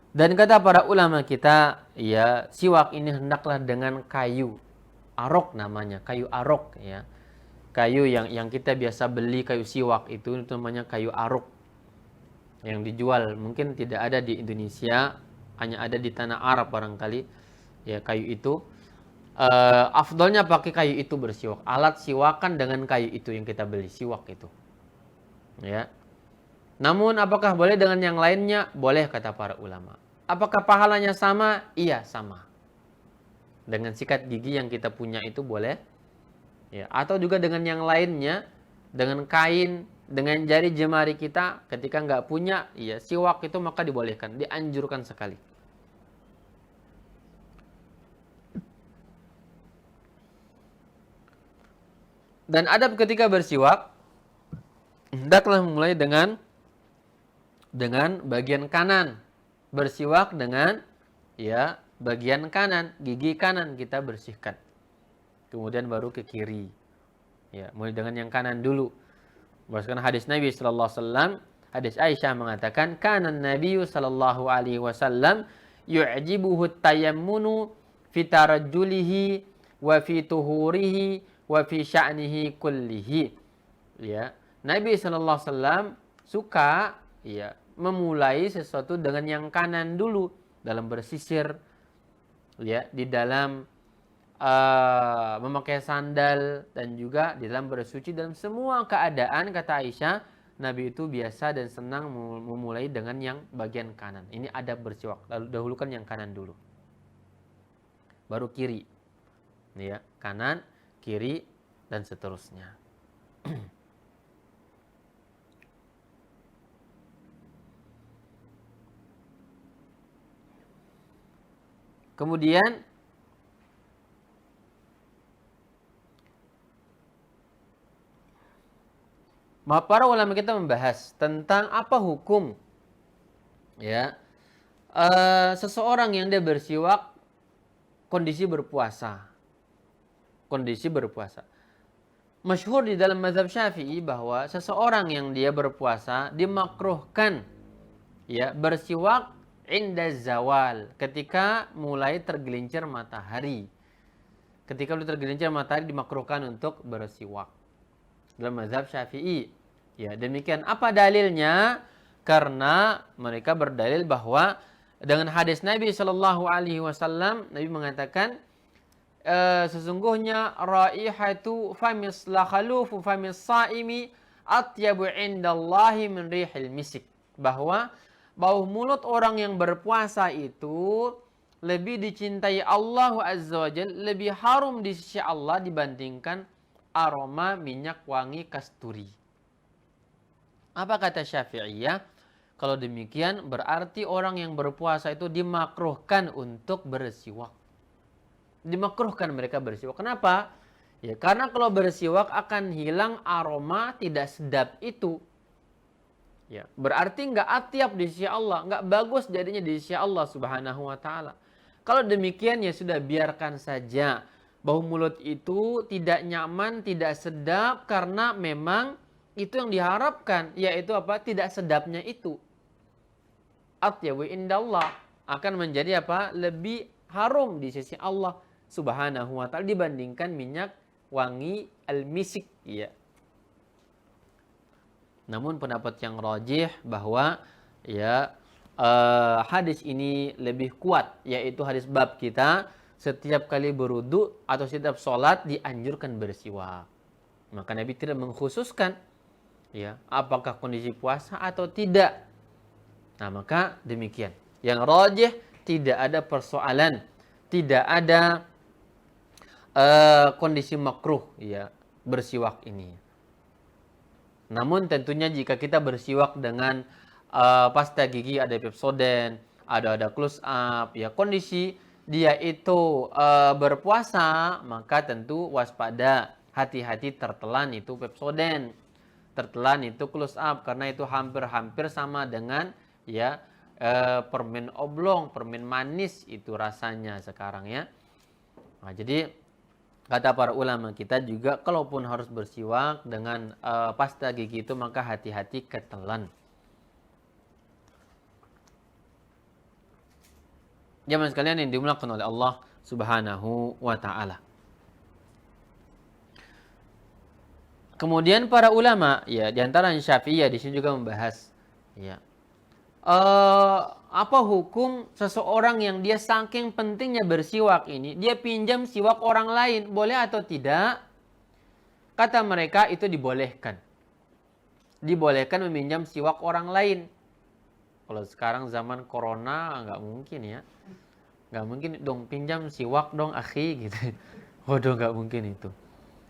Dan kata para ulama kita, ya siwak ini hendaklah dengan kayu arok namanya, kayu arok ya. Kayu yang kita biasa beli, kayu siwak itu namanya kayu arok. Yang dijual mungkin tidak ada di Indonesia, hanya ada di tanah Arab barangkali. Ya, kayu itu afdolnya pakai kayu itu bersiwak. Alat siwakan dengan kayu itu yang kita beli, siwak itu. Ya. Namun apakah boleh dengan yang lainnya? Boleh kata para ulama. Apakah pahalanya sama? Iya, sama. Dengan sikat gigi yang kita punya itu boleh. Ya, atau juga dengan yang lainnya, dengan kain, dengan jari jemari kita ketika nggak punya, ya siwak itu maka dibolehkan, dianjurkan sekali. Dan adab ketika bersiwak, hendaklah mulai dengan bagian kanan. Bersiwak dengan ya bagian kanan, gigi kanan kita bersihkan. Kemudian baru ke kiri. Ya, mulai dengan yang kanan dulu. Berdasarkan hadis Nabi sallallahu alaihi wasallam, hadis Aisyah mengatakan, "Kana Nabi sallallahu alaihi wasallam yu'jibuhu tayammunu fi tarajjulihi wa fi tuhurihi wa fi sya'nihi kullihi." Ya, Nabi sallallahu alaihi wasallam suka ya memulai sesuatu dengan yang kanan dulu dalam bersisir, ya, di dalam memakai sandal dan juga di dalam bersuci, dalam semua keadaan kata Aisyah Nabi itu biasa dan senang memulai dengan yang bagian kanan. Ini adab bersiwak. Lalu dahulukan yang kanan dulu, baru kiri, ya, kanan, kiri dan seterusnya. Kemudian para ulama kita membahas tentang apa hukum ya seseorang yang dia bersiwak kondisi berpuasa. Kondisi berpuasa. Masyhur di dalam mazhab Syafi'i bahwa seseorang yang dia berpuasa dimakruhkan ya bersiwak inda zawal, ketika mulai tergelincir matahari. Ketika mulai tergelincir matahari dimakruhkan untuk bersiwak dalam mazhab Syafi'i. Ya, demikian. Apa dalilnya? Karena mereka berdalil bahwa dengan hadis Nabi sallallahu alaihi wasallam, Nabi mengatakan sesungguhnya raihatu famis la khalufu famis saimi atyabu indallahi min rihil misik, bahwa bau mulut orang yang berpuasa itu lebih dicintai Allah Azza wa Jalla, lebih harum di sisi Allah dibandingkan aroma minyak wangi kasturi. Apa kata Syafi'iyah? Kalau demikian berarti orang yang berpuasa itu dimakruhkan untuk bersiwak. Dimakruhkan mereka bersiwak. Kenapa? Ya, karena kalau bersiwak akan hilang aroma tidak sedap itu. Ya, berarti nggak atyab di sisi Allah, nggak bagus jadinya di sisi Allah Subhanahu wa taala. Kalau demikian ya sudah, biarkan saja. Bau mulut itu tidak nyaman, tidak sedap karena memang itu yang diharapkan, yaitu apa? Tidak sedapnya itu. Atyabu indallah, akan menjadi apa? Lebih harum di sisi Allah Subhanahu wa taala dibandingkan minyak wangi al-misik, ya. Namun pendapat yang rajih bahwa ya hadis ini lebih kuat, yaitu hadis bab kita setiap kali berwudu atau setiap sholat dianjurkan bersiwak. Maka Nabi tidak mengkhususkan ya apakah kondisi puasa atau tidak. Nah, maka demikian. Yang rajih tidak ada persoalan, tidak ada kondisi makruh ya bersiwak ini. Namun tentunya jika kita bersiwak dengan pasta gigi ada Pepsodent, ada close up, ya kondisi dia itu berpuasa, maka tentu waspada, hati-hati tertelan itu Pepsodent, tertelan itu close up, karena itu hampir-hampir sama dengan ya permen oblong, permen manis itu rasanya sekarang ya. Nah, jadi kata para ulama kita juga, kalaupun harus bersiwak dengan pasta gigi itu, maka hati-hati ketelan. Jamaah sekalian yang dimuliakan oleh Allah Subhanahu wa taala. Kemudian para ulama ya, di antara Syafi'iyah di sini juga membahas ya apa hukum seseorang yang dia saking pentingnya bersiwak ini, dia pinjam siwak orang lain, boleh atau tidak? Kata mereka itu dibolehkan. Dibolehkan meminjam siwak orang lain. Kalau sekarang zaman corona nggak mungkin ya. Nggak mungkin dong pinjam siwak dong akhi gitu. Waduh, nggak mungkin itu.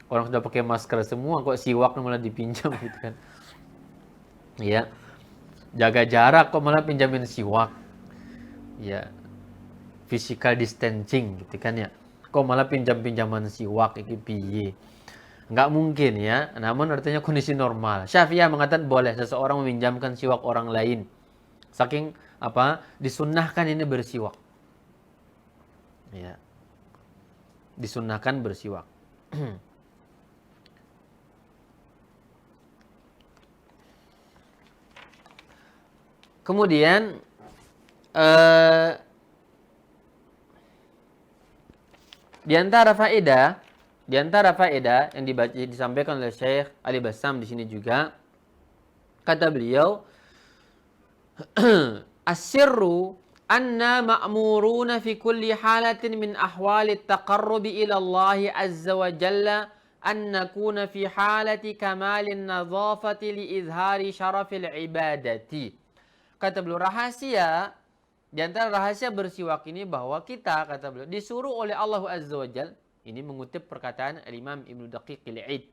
Orang sudah pakai masker semua kok siwak malah dipinjam gitu kan. Ya. Jaga jarak kok malah pinjamin siwak. Ya. Physical distancing gitu kan ya. Kok malah pinjaman siwak iki piye? Enggak mungkin ya. Namun artinya kondisi normal. Syafi'iyah mengatakan boleh seseorang meminjamkan siwak orang lain. Saking apa? Disunnahkan ini bersiwak. Ya. Disunnahkan bersiwak. Kemudian di antara faedah yang disampaikan oleh Syekh Ali Bassam di sini juga, kata beliau, as-sirru anna ma'muruna fi kulli halatin min ahwali at-taqarrubi ila Allah azza wa jalla an nakuna fi halati kamalin nadhafati li izhari syarafil ibadati. Kata beliau, rahasia, di antara rahasia bersiwak ini bahwa kita, kata beliau, disuruh oleh Allah Azza wa Jal, ini mengutip perkataan Imam Ibnu Daqiq al-Id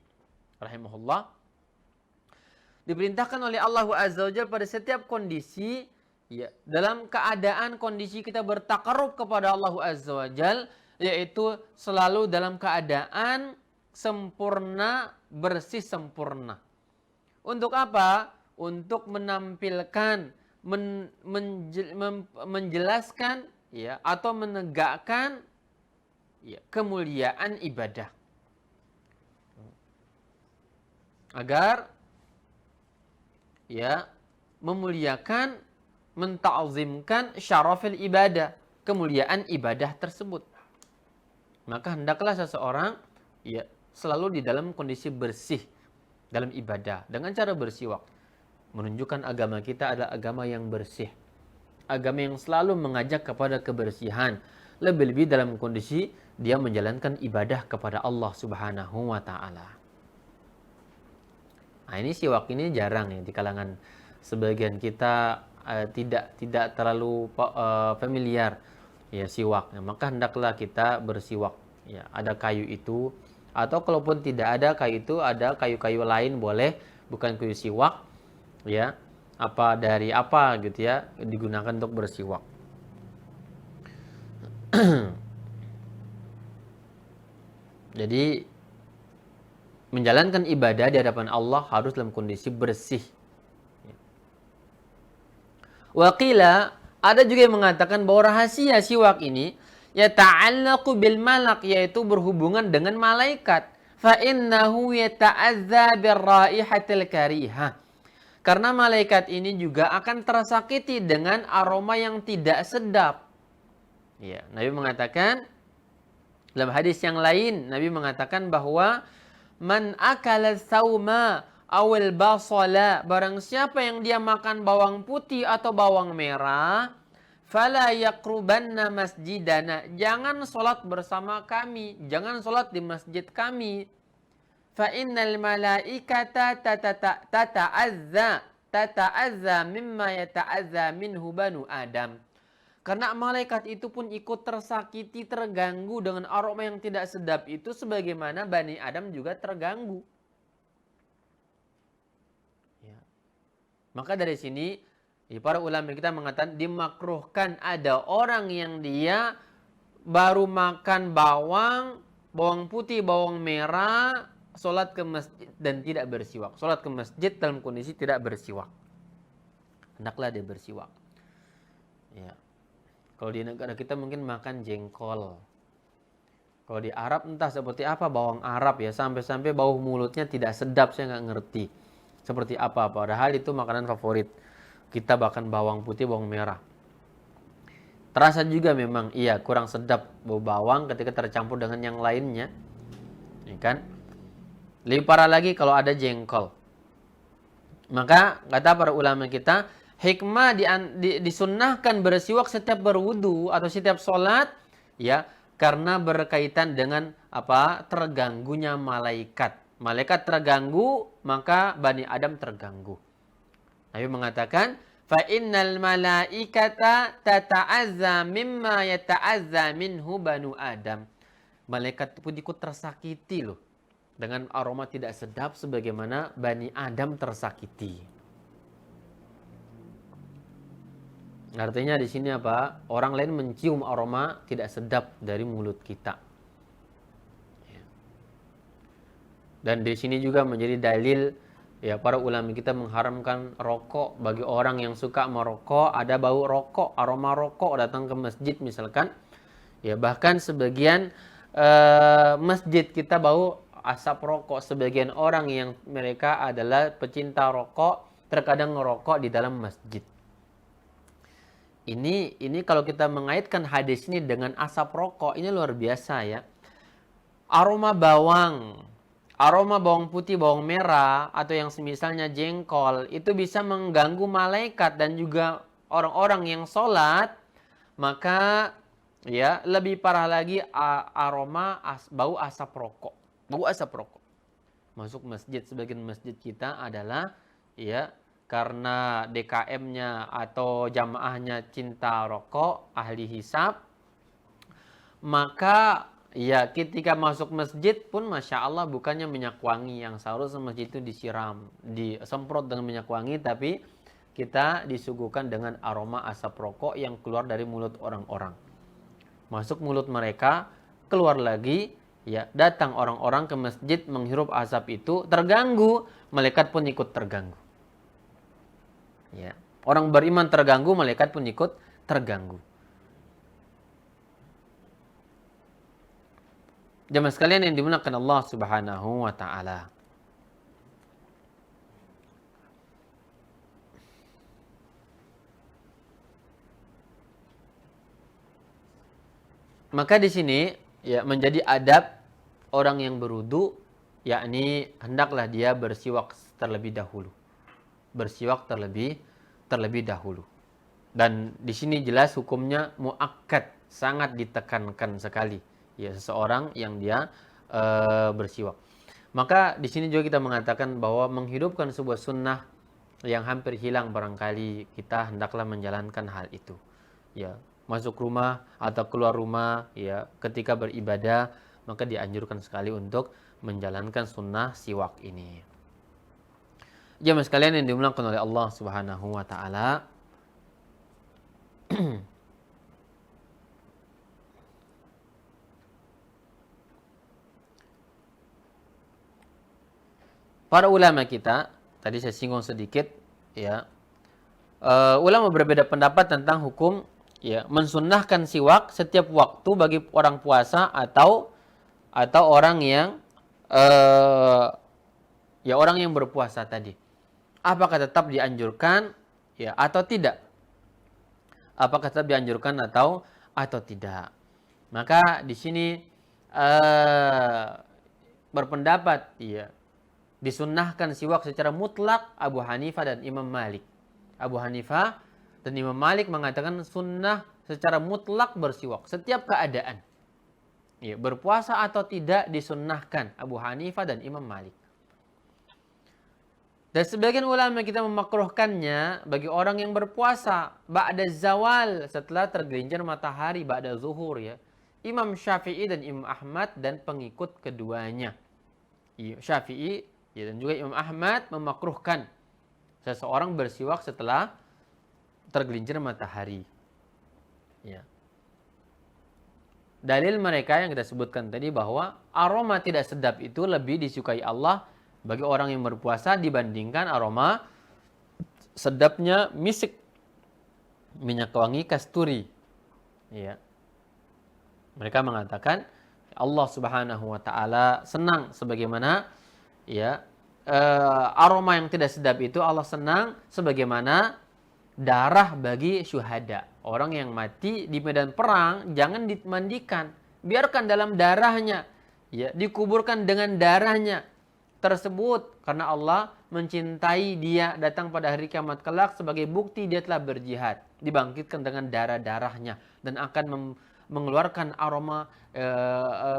rahimahullah, diperintahkan oleh Allah Azza wa Jal pada setiap kondisi, ya, dalam keadaan kondisi kita bertakarrub kepada Allah Azza wa Jal, yaitu selalu dalam keadaan sempurna, bersih sempurna. Untuk apa? Untuk menampilkan, menjelaskan ya atau menegakkan ya kemuliaan ibadah, agar ya memuliakan, menta'zimkan syarafil ibadah, kemuliaan ibadah tersebut. Maka hendaklah seseorang ya selalu di dalam kondisi bersih dalam ibadah dengan cara bersiwak. Menunjukkan agama kita adalah agama yang bersih. Agama yang selalu mengajak kepada kebersihan. lebih-lebih dalam kondisi dia menjalankan ibadah kepada Allah Subhanahu wa taala. Nah, ini siwak ini jarang ya di kalangan sebagian kita, tidak terlalu familiar ya siwak. Nah, maka hendaklah kita bersiwak ya. Ada kayu itu, atau kalaupun tidak ada kayu itu, ada kayu-kayu lain boleh, bukan kayu siwak ya. Apa dari apa gitu ya digunakan untuk bersiwak. Jadi menjalankan ibadah di hadapan Allah harus dalam kondisi bersih. Waqila, ada juga yang mengatakan bahwa rahasia siwak ini ya ta'allaqu bil malak, yaitu berhubungan dengan malaikat. Fa innahu yata'adza bir raihatil karihah. Karena malaikat ini juga akan tersakiti dengan aroma yang tidak sedap. Ya, Nabi mengatakan dalam hadis yang lain, Nabi mengatakan bahwa man akala sauma awil basala, barang siapa yang dia makan bawang putih atau bawang merah, fala yaqrubanna masjidana, jangan sholat bersama kami, jangan sholat di masjid kami. Fa innal malaikata tata'azza mimma yata'azza minhu banu Adam. Karena malaikat itu pun ikut tersakiti, terganggu dengan aroma yang tidak sedap itu, sebagaimana Bani Adam juga terganggu. Ya. Maka dari sini, para ulama kita mengatakan dimakruhkan ada orang yang dia baru makan bawang putih, bawang merah, sholat ke masjid dan tidak bersiwak. Sholat ke masjid dalam kondisi tidak bersiwak. Hendaklah dia bersiwak. Ya. Kalau di negara kita mungkin makan jengkol. Kalau di Arab entah seperti apa bawang Arab ya. Sampai-sampai bau mulutnya tidak sedap, saya nggak ngerti. Seperti apa. Padahal itu makanan favorit. Kita bahkan bawang putih, bawang merah. Terasa juga memang, iya kurang sedap bau bawang ketika tercampur dengan yang lainnya. Ya kan? Lebih parah lagi kalau ada jengkol. Maka kata para ulama kita, hikmah disunnahkan bersiwak setiap berwudu atau setiap sholat ya, karena berkaitan dengan terganggunya malaikat. Malaikat terganggu, maka Bani Adam terganggu. Nabi mengatakan, fa innal malaikata tata'azza mimma yata'azza minhu banu Adam. Malaikat pun ikut tersakiti loh dengan aroma tidak sedap sebagaimana Bani Adam tersakiti. Artinya di sini apa? Orang lain mencium aroma tidak sedap dari mulut kita. Dan di sini juga menjadi dalil ya para ulama kita mengharamkan rokok bagi orang yang suka merokok, ada bau rokok, aroma rokok datang ke masjid misalkan. Ya bahkan sebagian masjid kita bau asap rokok. Sebagian orang yang mereka adalah pecinta rokok terkadang ngerokok di dalam masjid. Ini kalau kita mengaitkan hadis ini dengan asap rokok, ini luar biasa ya. Aroma bawang putih, bawang merah, atau yang semisalnya jengkol, itu bisa mengganggu malaikat dan juga orang-orang yang sholat. Maka ya lebih parah lagi bau asap rokok. Bau asap rokok. Masuk masjid, sebagian masjid kita adalah ya karena DKM-nya atau jamaahnya cinta rokok, ahli hisab, maka ya ketika masuk masjid pun Masya Allah bukannya minyak wangi yang seharusnya masjid itu disiram, disemprot dengan minyak wangi, tapi kita disuguhkan dengan aroma asap rokok yang keluar dari mulut orang-orang. Masuk mulut mereka, keluar lagi, ya datang orang-orang ke masjid menghirup asap itu, terganggu, malaikat pun ikut terganggu. Ya. Orang beriman terganggu, malaikat pun ikut terganggu. Jemaah sekalian yang dimuliakan Allah Subhanahu wa taala. Maka di sini ya menjadi adab orang yang berwudu, yakni hendaklah dia bersiwak terlebih dahulu. Bersiwak terlebih dahulu. Dan di sini jelas hukumnya muakkad. sangat ditekankan sekali ya seseorang yang dia bersiwak. Maka di sini juga kita mengatakan bahwa menghidupkan sebuah sunnah yang hampir hilang barangkali kita hendaklah menjalankan hal itu. Ya, masuk rumah atau keluar rumah ya ketika beribadah maka dianjurkan sekali untuk menjalankan sunnah siwak ini. Jemaah sekalian yang dimuliakan oleh Allah Subhanahu wa taala. Para ulama kita, tadi saya singgung sedikit ya. Ulama berbeda pendapat tentang hukum ya mensunnahkan siwak setiap waktu bagi orang puasa atau orang yang ya orang yang berpuasa tadi. Apakah tetap dianjurkan ya atau tidak? Apakah tetap dianjurkan atau tidak? Maka di sini berpendapat ya disunnahkan siwak secara mutlak Abu Hanifah dan Imam Malik. Abu Hanifah dan Imam Malik mengatakan sunnah secara mutlak bersiwak setiap keadaan. Ya, berpuasa atau tidak disunnahkan Abu Hanifah dan Imam Malik. Dan sebagian ulama kita memakruhkannya bagi orang yang berpuasa ba'da zawal, setelah tergelincir matahari, ba'da zuhur ya. Imam Syafi'i dan Imam Ahmad dan pengikut keduanya. Syafi'i ya, dan juga Imam Ahmad memakruhkan seseorang bersiwak setelah tergelincir matahari. Ya. Dalil mereka yang kita sebutkan tadi bahwa aroma tidak sedap itu lebih disukai Allah bagi orang yang berpuasa dibandingkan aroma sedapnya misik, minyak wangi kasturi. Ya. Mereka mengatakan Allah Subhanahu wa taala senang sebagaimana ya aroma yang tidak sedap itu Allah senang sebagaimana darah bagi syuhada. Orang yang mati di medan perang jangan dimandikan, biarkan dalam darahnya, ya, dikuburkan dengan darahnya tersebut karena Allah mencintai dia datang pada hari kiamat kelak sebagai bukti dia telah berjihad, dibangkitkan dengan darah-darahnya dan akan mengeluarkan aroma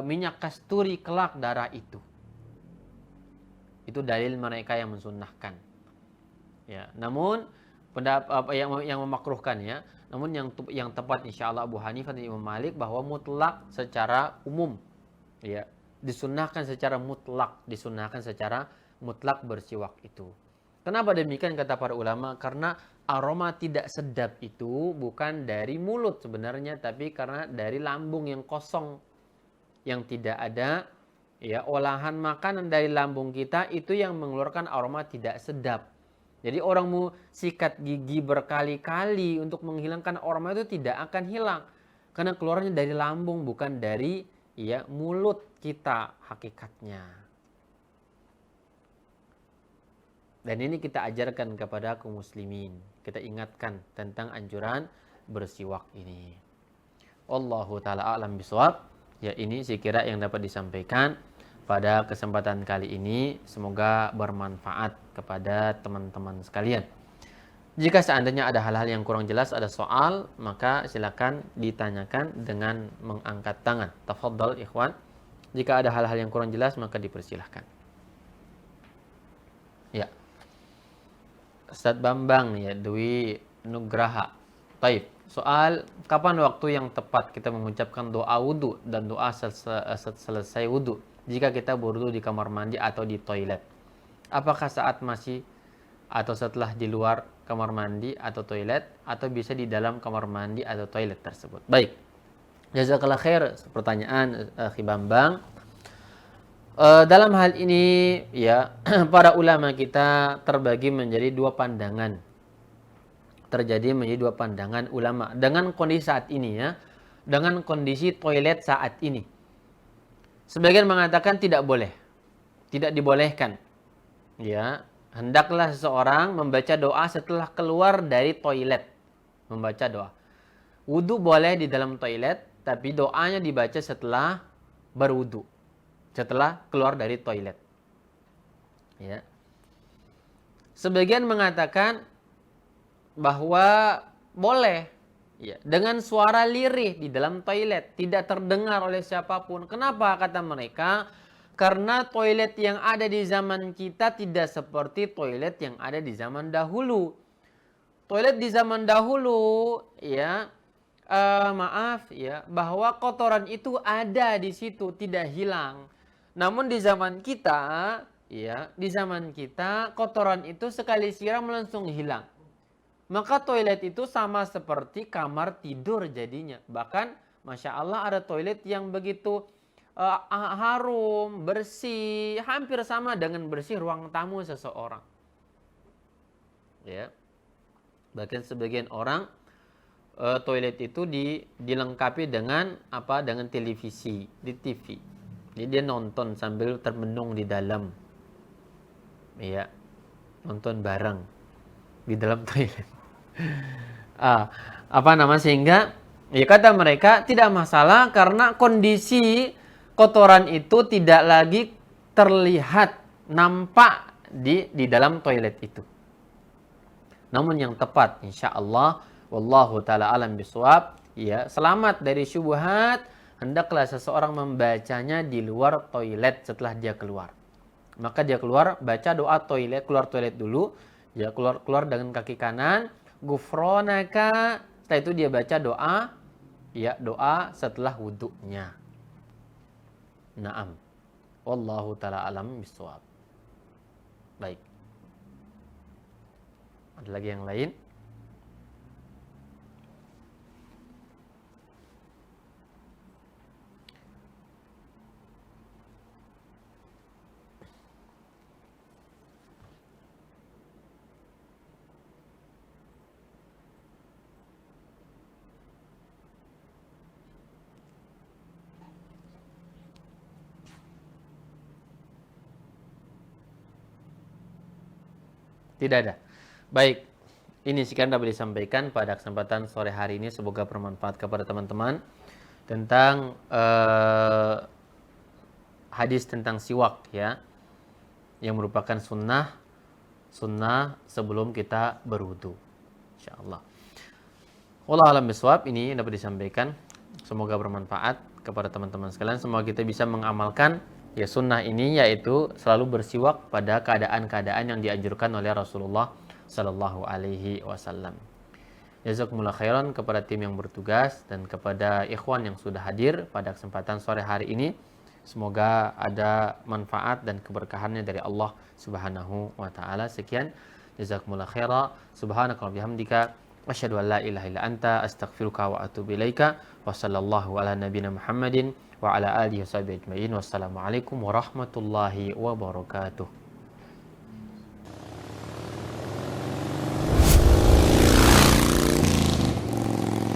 minyak kasturi kelak darah itu. Itu dalil mereka yang mensunnahkan. Ya, namun pendapat yang memakruhkan ya. Namun yang tepat insyaallah Abu Hanifah dan Imam Malik bahwa mutlak secara umum. Ya, disunnahkan secara mutlak bersiwak itu. Kenapa demikian kata para ulama? Karena aroma tidak sedap itu bukan dari mulut sebenarnya, tapi karena dari lambung yang kosong, yang tidak ada ya olahan makanan dari lambung kita itu yang mengeluarkan aroma tidak sedap. Jadi orang mau sikat gigi berkali-kali untuk menghilangkan aroma itu tidak akan hilang. Karena keluarnya dari lambung bukan dari ya mulut kita hakikatnya. Dan ini kita ajarkan kepada kaum muslimin. Kita ingatkan tentang anjuran bersiwak ini. Wallahu ta'ala a'lam bishawab. Ya ini sekira yang dapat disampaikan pada kesempatan kali ini, semoga bermanfaat kepada teman-teman sekalian. Jika seandainya ada hal-hal yang kurang jelas, ada soal, maka silakan ditanyakan dengan mengangkat tangan. Tafadhal ikhwan. Jika ada hal-hal yang kurang jelas, maka dipersilahkan. Ya. Ustadz Bambang ya, Dwi Nugraha. Baik. Soal kapan waktu yang tepat kita mengucapkan doa wudu dan doa selesai wudu jika kita berwudu di kamar mandi atau di toilet? Apakah saat masih atau setelah di luar kamar mandi atau toilet, atau bisa di dalam kamar mandi atau toilet tersebut? Baik. Jazakallah khair pertanyaan Akhi Bambang. Dalam hal ini ya para ulama kita terbagi menjadi dua pandangan. Ulama dengan kondisi saat ini ya, dengan kondisi toilet saat ini. Sebagian mengatakan tidak boleh, tidak dibolehkan. Ya, hendaklah seseorang membaca doa setelah keluar dari toilet, membaca doa. Wudu boleh di dalam toilet, tapi doanya dibaca setelah berwudu, setelah keluar dari toilet. Ya. Sebagian mengatakan bahwa boleh Ya, dengan suara lirih di dalam toilet, tidak terdengar oleh siapapun. Kenapa kata mereka? Karena toilet yang ada di zaman kita tidak seperti toilet yang ada di zaman dahulu. Toilet di zaman dahulu, ya, maaf ya, bahwa kotoran itu ada di situ, tidak hilang. Namun di zaman kita, ya, di zaman kita kotoran itu sekali siram langsung hilang. Maka toilet itu sama seperti kamar tidur jadinya. Bahkan Masya Allah ada toilet yang begitu harum, bersih, hampir sama dengan bersih ruang tamu seseorang. Ya. Bahkan sebagian orang toilet itu dilengkapi dengan apa? Dengan televisi di TV. Jadi dia nonton sambil termenung di dalam. Ya. Nonton bareng di dalam toilet. Apa nama sehingga ya kata mereka tidak masalah karena kondisi kotoran itu tidak lagi terlihat nampak di dalam toilet itu. Namun yang tepat insyaallah wallahu taala alam bisawab, ya, selamat dari syubhat, hendaklah seseorang membacanya di luar toilet setelah dia keluar. Maka dia keluar baca doa toilet, keluar toilet dulu, ya, keluar dengan kaki kanan, gufronaka, setelah itu dia baca doa, ya, doa setelah wudhunya. Naam. Wallahu taala alam bisawab. Baik. Ada lagi yang lain? Tidak ada. Baik, ini sekian dapat disampaikan pada kesempatan sore hari ini. Semoga bermanfaat kepada teman-teman tentang hadis tentang siwak, ya, yang merupakan sunnah sebelum kita berwudu. Insyaallah. Wallahu a'lam bishawab, ini dapat disampaikan. Semoga bermanfaat kepada teman-teman sekalian. Semoga kita bisa mengamalkan ya sunnah ini, yaitu selalu bersiwak pada keadaan-keadaan yang dianjurkan oleh Rasulullah Sallallahu Alaihi Wasallam. Jazakumullah khairan kepada tim yang bertugas dan kepada ikhwan yang sudah hadir pada kesempatan sore hari ini. Semoga ada manfaat dan keberkahannya dari Allah Subhanahu wa taala. Sekian, jazakumullah khairan. Subhanakallahumma bihamdika asyhadu an la ilaha illa anta astaghfiruka wa atubu ilaika. Wa sallallahu ala nabiyyina Muhammadin wa ala alihi washabihi ajmain. Wassalamualaikum warahmatullahi wabarakatuh.